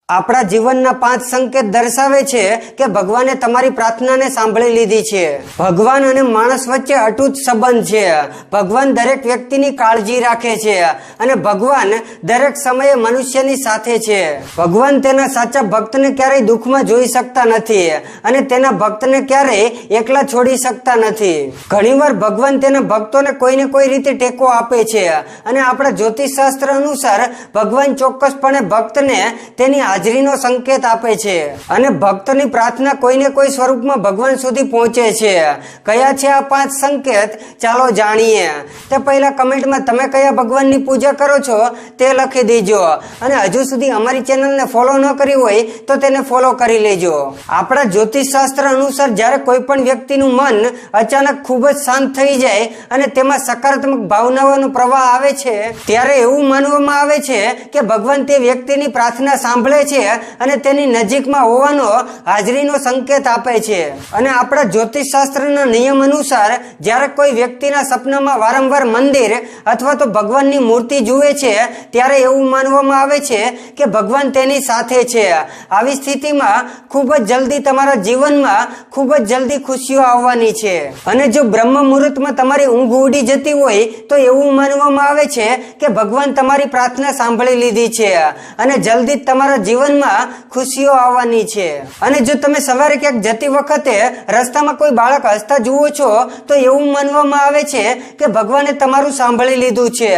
આપણા જીવનના 5 સંકેત દર્શાવે છે કે ભગવાને તમારી પ્રાર્થનાને સાંભળી લીધી છે। ભગવાન અને માણસ વચ્ચે અતૂટ સંબંધ છે। ભગવાન દરેક વ્યક્તિની કાળજી રાખે છે અને ભગવાન દરેક સમયે મનુષ્યની સાથે છે। ભગવાન તેના સાચા ભક્તને ક્યારેય દુઃખમાં જોઈ શકતા નથી અને તેના ભક્તને ક્યારેય એકલા છોડી શકતા નથી। ઘણીવાર ભગવાન તેના ભક્તોને કોઈને કોઈ રીતે ટેકો આપે છે અને આપણા જ્યોતિષશાસ્ત્ર અનુસાર ભગવાન ચોક્કસપણે ભક્તને તેની હાજરીનો સંકેત આપે છે અને ભક્તની પ્રાર્થના કોઈને કોઈ સ્વરૂપમાં ભગવાન સુધી પહોંચે છે। કયા છે આ 5 સંકેત, ચાલો જાણીએ। તે પહેલા કમેન્ટમાં તમે કયા ભગવાનની પૂજા કરો છો તે લખી દેજો અને હજુ સુધી અમારી ચેનલને ફોલો ન કરી હોય તો તેને ફોલો કરી લેજો। આપણા જ્યોતિષશાસ્ત્ર અનુસાર જ્યારે કોઈ પણ વ્યક્તિનું મન અચાનક ખૂબ જ શાંત થઈ જાય અને તેમાં સકારાત્મક ભાવનાઓનો પ્રવાહ આવે છે ત્યારે એવું માનવામાં આવે છે કે ભગવાન તે વ્યક્તિની પ્રાર્થના સાંભળે છે અને તેની નજીકમાં હોવાનો હાજરીનો સંકેત આપે છે। અને આપણા જ્યોતિષશાસ્ત્રના નિયમ અનુસાર જ્યારે કોઈ વ્યક્તિના સપનામાં વારંવાર મંદિર અથવા તો ભગવાનની મૂર્તિ જુએ છે ત્યારે એવું માનવામાં આવે છે કે ભગવાન તેની સાથે છે। આવી સ્થિતિમાં ખૂબ જ જલ્દી તમારા જીવનમાં ખૂબ જ જલ્દી ખુશીઓ આવવાની છે અને જો બ્રહ્મ મુહૂર્તમાં તમારી ઊંઘ ઉડી જતી હોય તો એવું માનવામાં આવે છે કે ભગવાન તમારી પ્રાર્થના સાંભળી લીધી છે અને જલ્દી તમારા જીવનમાં ખુશીઓ આવવાની છે। અને જો તમે સવારે ક્યાંક જતી વખતે રસ્તામાં કોઈ બાળક હસતા જુઓ છો તો એવું માનવામાં આવે છે કે ભગવાને તમારું સાંભળી લીધું છે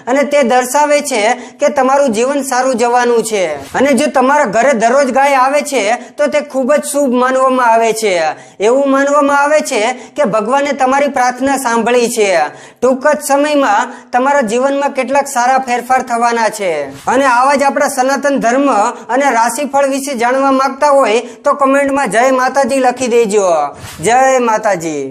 અને તે દર્શાવે છે કે તમારું જીવન સારું જવાનું છે। અને જો તમારા ઘરે દરરોજ ગાય આવે છે તો તે ખૂબ જ શુભ માનવામાં આવે છે। એવું માનવામાં આવે છે કે ભગવાને તમારી પ્રાર્થના સાંભળી છે। ટૂંક જ સમયમાં તમારા જીવનમાં કેટલાક સારા ફેરફાર થવાના છે। અને આવા જ આપણા સનાતન ધર્મ અને રાશિફળ વિશે જાણવા માંગતા હોય તો કમેન્ટમાં જય માતાજી લખી દેજો। જય માતાજી।